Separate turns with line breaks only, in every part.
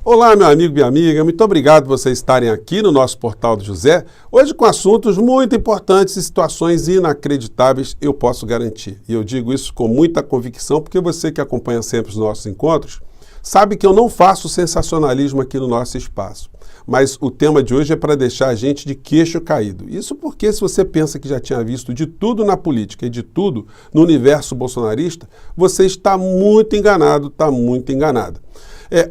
Olá, meu amigo e minha amiga, muito obrigado por vocês estarem aqui no nosso Portal do José, hoje com assuntos muito importantes e situações inacreditáveis, eu posso garantir. E eu digo isso com muita convicção, porque você que acompanha sempre os nossos encontros, sabe que eu não faço sensacionalismo aqui no nosso espaço. Mas o tema de hoje é para deixar a gente de queixo caído. Isso porque se você pensa que já tinha visto de tudo na política e de tudo no universo bolsonarista, você está muito enganado, está muito enganada.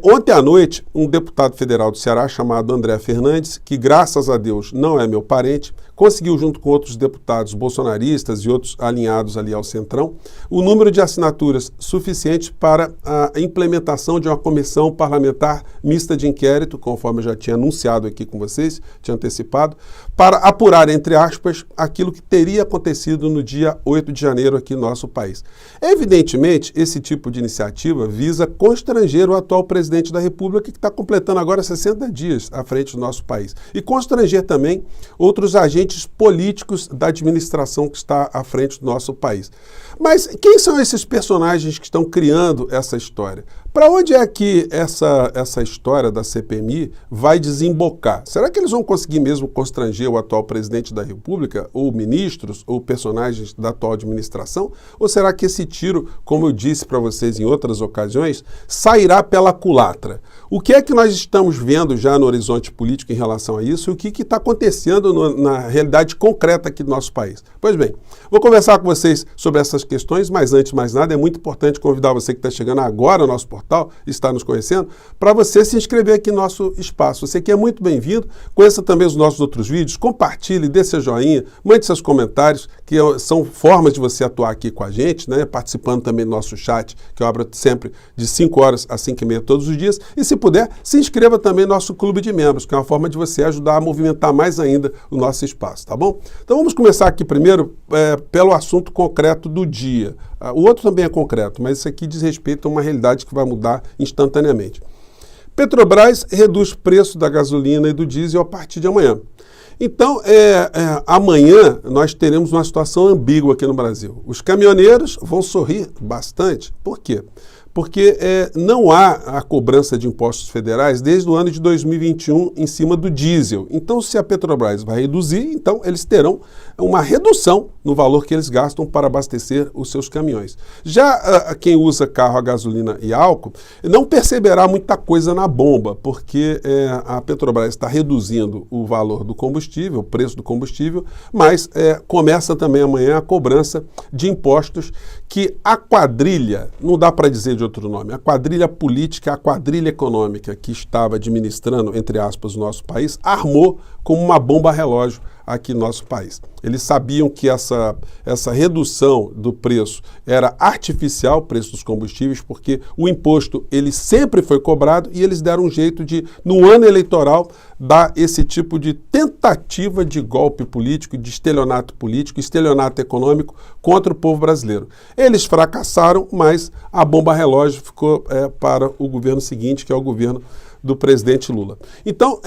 Ontem à noite, um deputado federal do Ceará chamado André Fernandes, que graças a Deus não é meu parente, conseguiu junto com outros deputados bolsonaristas e outros alinhados ali ao Centrão, o número de assinaturas suficiente para a implementação de uma comissão parlamentar mista de inquérito, conforme eu já tinha anunciado aqui com vocês, tinha antecipado, para apurar, entre aspas, aquilo que teria acontecido no dia 8 de janeiro aqui no nosso país. Evidentemente, esse tipo de iniciativa visa constranger o atual presidente da República, que está completando agora 60 dias à frente do nosso país. E constranger também outros agentes políticos da administração que está à frente do nosso país. Mas quem são esses personagens que estão criando essa história? Para onde é que essa história da CPMI vai desembocar? Será que eles vão conseguir mesmo constranger o atual presidente da República, ou ministros, ou personagens da atual administração? Ou será que esse tiro, como eu disse para vocês em outras ocasiões, sairá pela culatra? O que é que nós estamos vendo já no horizonte político em relação a isso? E o que está acontecendo na realidade concreta aqui do nosso país? Pois bem, vou conversar com vocês sobre essas questões, mas antes de mais nada, é muito importante convidar você que está chegando agora ao nosso portal, está nos conhecendo, para você se inscrever aqui no nosso espaço. Você que é muito bem-vindo, conheça também os nossos outros vídeos, compartilhe, dê seu joinha, mande seus comentários, que são formas de você atuar aqui com a gente, né? Participando também do nosso chat, que eu abro sempre de 5 horas a 5h30 todos os dias. E se puder, se inscreva também no nosso clube de membros, que é uma forma de você ajudar a movimentar mais ainda o nosso espaço, tá bom? Então vamos começar aqui primeiro pelo assunto concreto do dia. O outro também é concreto, mas isso aqui diz respeito a uma realidade que vai mudar instantaneamente. Petrobras reduz preço da gasolina e do diesel a partir de amanhã. Então, amanhã nós teremos uma situação ambígua aqui no Brasil. Os caminhoneiros vão sorrir bastante. Por quê? Porque não há a cobrança de impostos federais desde o ano de 2021 em cima do diesel. Então, se a Petrobras vai reduzir, então eles terão uma redução no valor que eles gastam para abastecer os seus caminhões. Já quem usa carro a gasolina e álcool não perceberá muita coisa na bomba, porque a Petrobras está reduzindo o valor do combustível, o preço do combustível, mas começa também amanhã a cobrança de impostos que a quadrilha, não dá para dizer de outro nome, a quadrilha política, a quadrilha econômica que estava administrando, entre aspas, o nosso país, armou como uma bomba relógio aqui no nosso país. Eles sabiam que essa redução do preço era artificial, o preço dos combustíveis, porque o imposto ele sempre foi cobrado e eles deram um jeito de, no ano eleitoral, dar esse tipo de tentativa de golpe político, de estelionato político, estelionato econômico contra o povo brasileiro. Eles fracassaram, mas a bomba relógio ficou para o governo seguinte, que é o governo do presidente Lula. Então,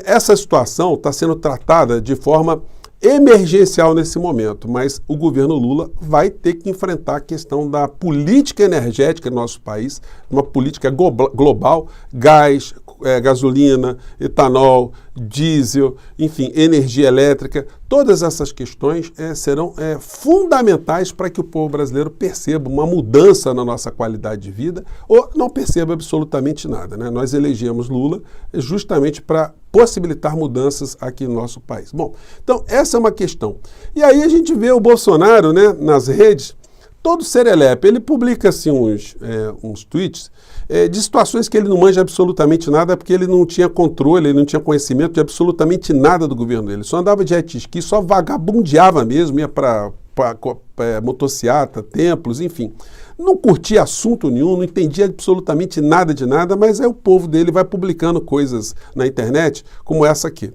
essa situação está sendo tratada de forma emergencial nesse momento, mas o governo Lula vai ter que enfrentar a questão da política energética no nosso país, uma política global, gás, gasolina, etanol, diesel, enfim, energia elétrica. Todas essas questões serão fundamentais para que o povo brasileiro perceba uma mudança na nossa qualidade de vida ou não perceba absolutamente nada, né? Nós elegemos Lula justamente para possibilitar mudanças aqui no nosso país. Bom, então essa é uma questão. E aí a gente vê o Bolsonaro, né, nas redes, todo serelepe. Ele publica assim, uns tweets de situações que ele não manja absolutamente nada, porque ele não tinha controle, ele não tinha conhecimento de absolutamente nada do governo dele. Só andava de jet ski, só vagabundeava mesmo, ia para motociata, templos, enfim. Não curtia assunto nenhum, não entendia absolutamente nada de nada, mas aí o povo dele vai publicando coisas na internet, como essa aqui.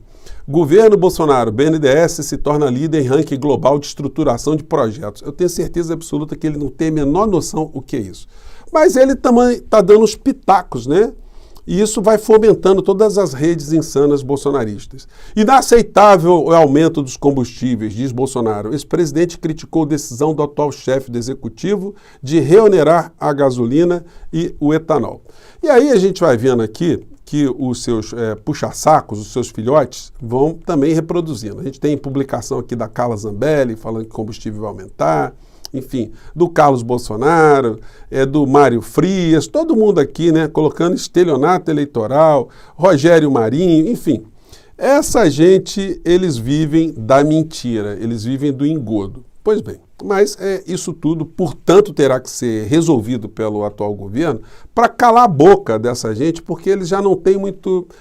Governo Bolsonaro, BNDES se torna líder em ranking global de estruturação de projetos. Eu tenho certeza absoluta que ele não tem a menor noção o que é isso. Mas ele também está dando os pitacos, né? E isso vai fomentando todas as redes insanas bolsonaristas. Inaceitável o aumento dos combustíveis, diz Bolsonaro. O ex-presidente criticou a decisão do atual chefe do executivo de reonerar a gasolina e o etanol. E aí a gente vai vendo aqui que os seus puxa-sacos, os seus filhotes, vão também reproduzindo. A gente tem publicação aqui da Carla Zambelli falando que combustível vai aumentar, enfim, do Carlos Bolsonaro, do Mário Frias, todo mundo aqui, né, colocando estelionato eleitoral, Rogério Marinho, enfim. Essa gente, eles vivem da mentira, eles vivem do engodo. Pois bem, mas isso tudo, portanto, terá que ser resolvido pelo atual governo para calar a boca dessa gente, porque eles já não têm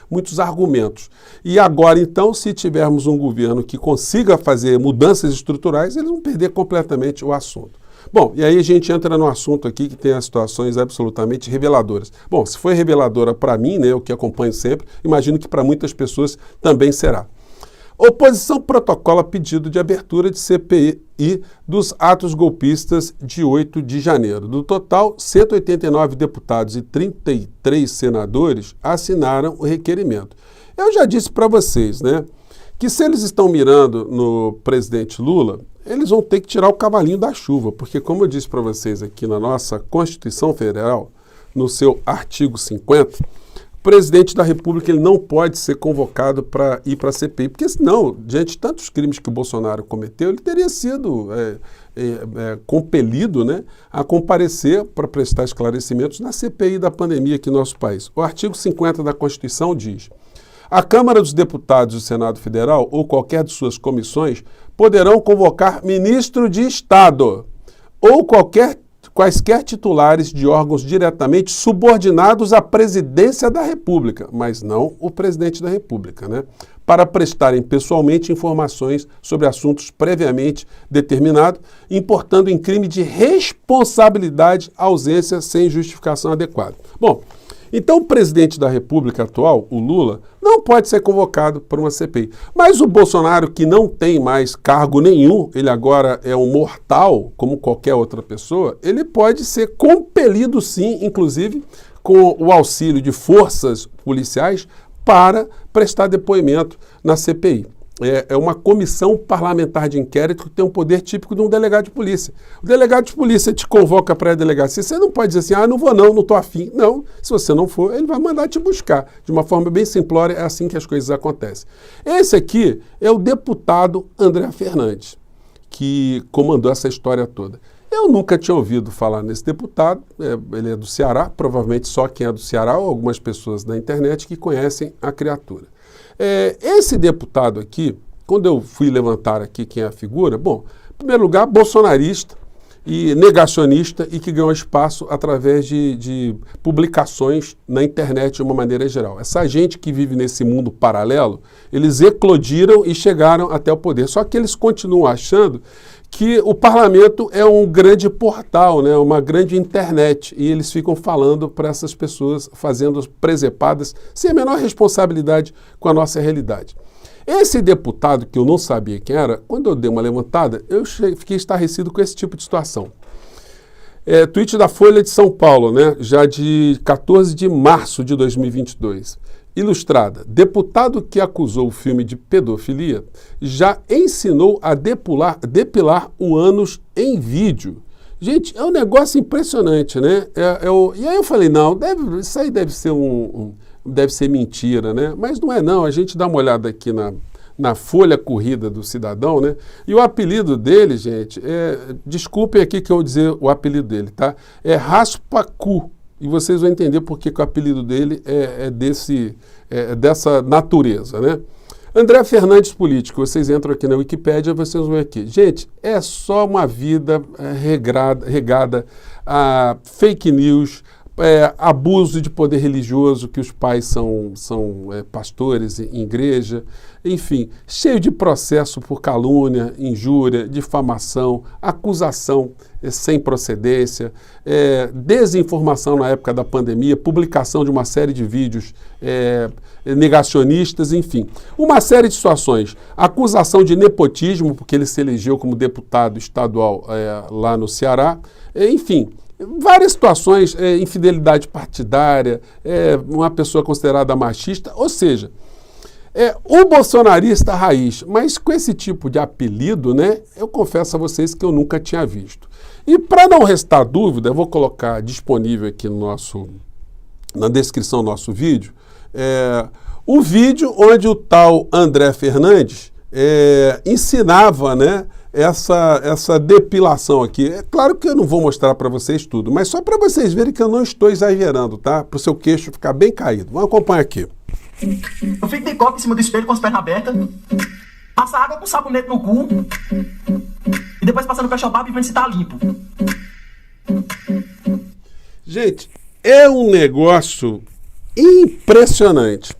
muitos argumentos. E agora, então, se tivermos um governo que consiga fazer mudanças estruturais, eles vão perder completamente o assunto. Bom, e aí a gente entra no assunto aqui que tem as situações absolutamente reveladoras. Bom, se foi reveladora para mim, né, o que acompanho sempre, imagino que para muitas pessoas também será. Oposição protocola pedido de abertura de CPI dos atos golpistas de 8 de janeiro. Do total, 189 deputados e 33 senadores assinaram o requerimento. Eu já disse para vocês, né, que se eles estão mirando no presidente Lula, eles vão ter que tirar o cavalinho da chuva, porque como eu disse para vocês aqui na nossa Constituição Federal, no seu artigo 50, o presidente da República ele não pode ser convocado para ir para a CPI, porque senão, diante de tantos crimes que o Bolsonaro cometeu, ele teria sido compelido, né, a comparecer para prestar esclarecimentos na CPI da pandemia aqui no nosso país. O artigo 50 da Constituição diz: a Câmara dos Deputados do Senado Federal ou qualquer de suas comissões poderão convocar ministro de Estado ou quaisquer titulares de órgãos diretamente subordinados à presidência da República, mas não o presidente da República, né? Para prestarem pessoalmente informações sobre assuntos previamente determinados, importando em crime de responsabilidade ausência sem justificação adequada. Bom, então o presidente da República atual, o Lula, não pode ser convocado para uma CPI. Mas o Bolsonaro, que não tem mais cargo nenhum, ele agora é um mortal, como qualquer outra pessoa, ele pode ser compelido sim, inclusive, com o auxílio de forças policiais para prestar depoimento na CPI. É uma comissão parlamentar de inquérito que tem um poder típico de um delegado de polícia. O delegado de polícia te convoca para a delegacia, você não pode dizer assim, não vou não estou afim. Não, se você não for, ele vai mandar te buscar. De uma forma bem simplória, é assim que as coisas acontecem. Esse aqui é o deputado André Fernandes, que comandou essa história toda. Eu nunca tinha ouvido falar nesse deputado, ele é do Ceará, provavelmente só quem é do Ceará ou algumas pessoas da internet que conhecem a criatura. Esse deputado aqui, quando eu fui levantar aqui quem é a figura, bom, em primeiro lugar, bolsonarista e negacionista e que ganhou espaço através de publicações na internet de uma maneira geral. Essa gente que vive nesse mundo paralelo, eles eclodiram e chegaram até o poder. Só que eles continuam achando que o parlamento é um grande portal, né, uma grande internet, e eles ficam falando para essas pessoas, fazendo presepadas, sem a menor responsabilidade com a nossa realidade. Esse deputado, que eu não sabia quem era, quando eu dei uma levantada, eu fiquei estarrecido com esse tipo de situação. Tweet da Folha de São Paulo, né, já de 14 de março de 2022. Ilustrada, deputado que acusou o filme de pedofilia já ensinou a depilar o ânus em vídeo. Gente, é um negócio impressionante, né? E aí eu falei, não, isso aí deve ser mentira, né? Mas não é não, a gente dá uma olhada aqui na folha corrida do cidadão, né? E o apelido dele, gente, desculpem aqui que eu vou dizer o apelido dele, tá? É Raspacu. E vocês vão entender por que o apelido dele é dessa natureza, né? André Fernandes político, vocês entram aqui na Wikipédia, vocês vão ver aqui. Gente, é só uma vida regada a fake news, abuso de poder religioso, que os pais são pastores em igreja, enfim, cheio de processo por calúnia, injúria, difamação, acusação sem procedência, desinformação na época da pandemia, publicação de uma série de vídeos negacionistas, enfim. Uma série de situações. Acusação de nepotismo, porque ele se elegeu como deputado estadual lá no Ceará, enfim. Várias situações, infidelidade partidária, uma pessoa considerada machista, ou seja, o bolsonarista raiz, mas com esse tipo de apelido, né, eu confesso a vocês que eu nunca tinha visto. E para não restar dúvida, eu vou colocar disponível aqui no nosso na descrição do nosso vídeo, o vídeo onde o tal André Fernandes ensinava, né, essa depilação aqui. É claro que eu não vou mostrar para vocês tudo, mas só para vocês verem que eu não estou exagerando, tá? Para o seu queixo ficar bem caído. Vamos acompanhar aqui.
Eu fico de copo em cima do espelho com as pernas abertas, passa água com sabonete no cu e depois passa no cachorro e vendo se tá limpo.
Gente, é um negócio impressionante.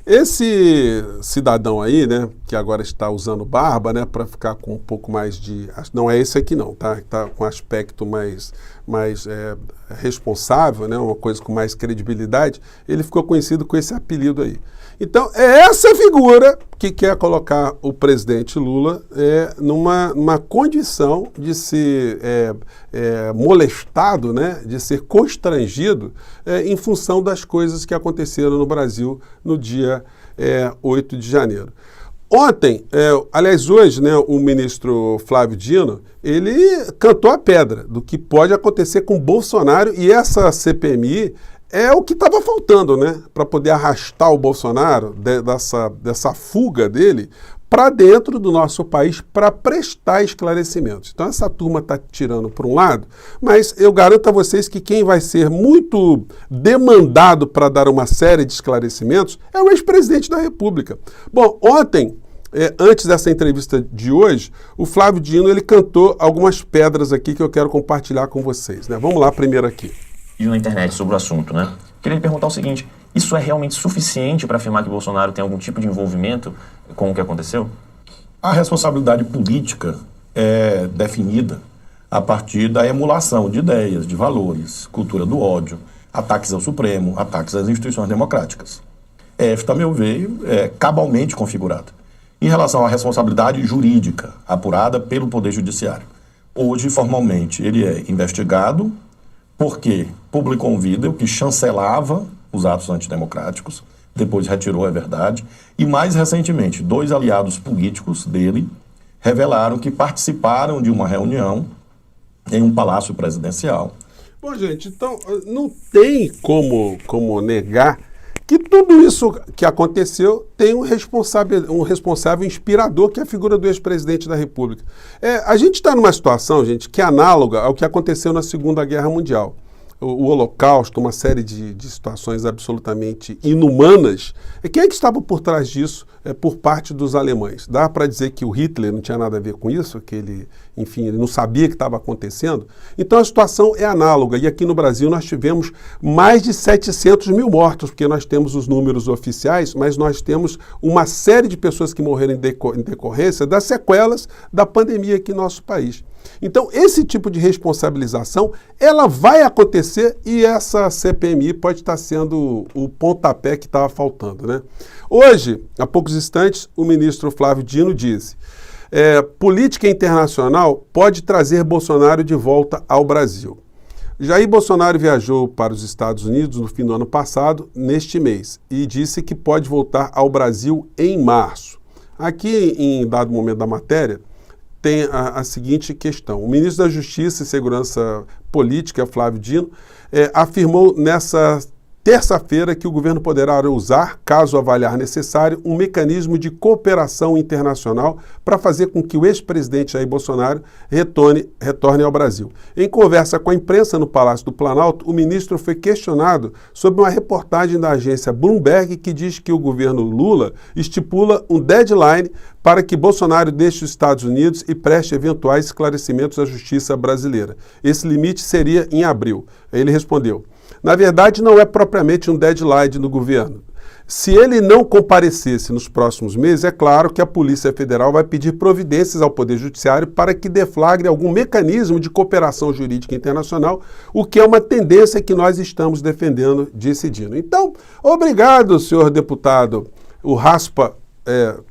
Esse cidadão aí, né, que agora está usando barba, né, para ficar com um pouco mais de... Não é esse aqui não, tá? Está com aspecto mais responsável, né, uma coisa com mais credibilidade. Ele ficou conhecido com esse apelido aí. Então, é essa figura que quer colocar o presidente Lula numa condição de ser molestado, né, de ser constrangido em função das coisas que aconteceram no Brasil no dia 8 de janeiro. Ontem, aliás hoje, né, o ministro Flávio Dino, ele cantou a pedra do que pode acontecer com Bolsonaro, e essa CPMI é o que estava faltando, né, para poder arrastar o Bolsonaro dessa fuga dele para dentro do nosso país para prestar esclarecimentos. Então essa turma está tirando por um lado, mas eu garanto a vocês que quem vai ser muito demandado para dar uma série de esclarecimentos é o ex-presidente da República. Bom, ontem, antes dessa entrevista de hoje, o Flávio Dino ele cantou algumas pedras aqui que eu quero compartilhar com vocês, né? Vamos lá primeiro aqui.
Na internet sobre o assunto, né? Queria lhe perguntar o seguinte: isso é realmente suficiente para afirmar que Bolsonaro tem algum tipo de envolvimento com o que aconteceu?
A responsabilidade política é definida a partir da emulação de ideias, de valores, cultura do ódio, ataques ao Supremo, ataques às instituições democráticas. Esta, a meu ver, é cabalmente configurada. Em relação à responsabilidade jurídica apurada pelo Poder Judiciário, hoje, formalmente, ele é investigado porque publicou um vídeo que chancelava os atos antidemocráticos, depois retirou, é verdade, e mais recentemente, 2 aliados políticos dele revelaram que participaram de uma reunião em um palácio presidencial.
Bom, gente, então não tem como negar que tudo isso que aconteceu tem um responsável inspirador, que é a figura do ex-presidente da República. A gente está numa situação, gente, que é análoga ao que aconteceu na Segunda Guerra Mundial. O Holocausto, uma série de situações absolutamente inumanas. E quem é que estava por trás disso por parte dos alemães? Dá para dizer que o Hitler não tinha nada a ver com isso, que ele, enfim, ele não sabia o que estava acontecendo? Então a situação é análoga. E aqui no Brasil nós tivemos mais de 700 mil mortos, porque nós temos os números oficiais, mas nós temos uma série de pessoas que morreram em decorrência das sequelas da pandemia aqui no nosso país. Então, esse tipo de responsabilização, ela vai acontecer, e essa CPMI pode estar sendo o pontapé que estava faltando, né? Hoje, há poucos instantes, o ministro Flávio Dino disse: política internacional pode trazer Bolsonaro de volta ao Brasil. Jair Bolsonaro viajou para os Estados Unidos no fim do ano passado, neste mês, e disse que pode voltar ao Brasil em março. Aqui, em dado momento da matéria, tem a seguinte questão. O ministro da Justiça e Segurança Política, Flávio Dino, afirmou nessa terça-feira que o governo poderá usar, caso avaliar necessário, um mecanismo de cooperação internacional para fazer com que o ex-presidente Jair Bolsonaro retorne ao Brasil. Em conversa com a imprensa no Palácio do Planalto, o ministro foi questionado sobre uma reportagem da agência Bloomberg que diz que o governo Lula estipula um deadline para que Bolsonaro deixe os Estados Unidos e preste eventuais esclarecimentos à justiça brasileira. Esse limite seria em abril. Ele respondeu: na verdade, não é propriamente um deadline no governo. Se ele não comparecesse nos próximos meses, é claro que a Polícia Federal vai pedir providências ao Poder Judiciário para que deflagre algum mecanismo de cooperação jurídica internacional, o que é uma tendência que nós estamos defendendo, disse Dino. Então, obrigado, senhor deputado, o Raspa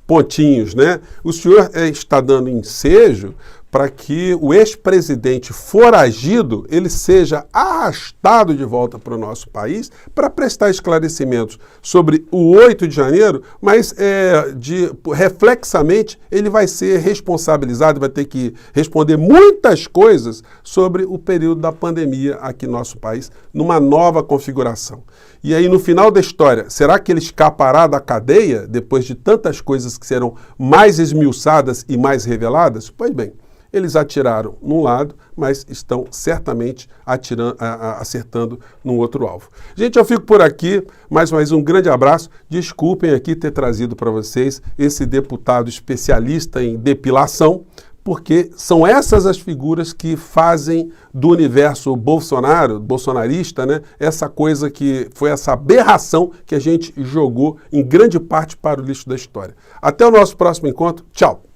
Pontinhos, né? O senhor está dando ensejo para que o ex-presidente foragido ele seja arrastado de volta para o nosso país para prestar esclarecimentos sobre o 8 de janeiro, mas reflexamente ele vai ser responsabilizado, vai ter que responder muitas coisas sobre o período da pandemia aqui no nosso país, numa nova configuração. E aí, no final da história, será que ele escapará da cadeia depois de tantas coisas que serão mais esmiuçadas e mais reveladas? Pois bem, eles atiraram num lado, mas estão certamente acertando num outro alvo. Gente, eu fico por aqui. Mais uma vez, um grande abraço. Desculpem aqui ter trazido para vocês esse deputado especialista em depilação, porque são essas as figuras que fazem do universo bolsonarista, né, essa coisa que foi essa aberração que a gente jogou em grande parte para o lixo da história. Até o nosso próximo encontro. Tchau!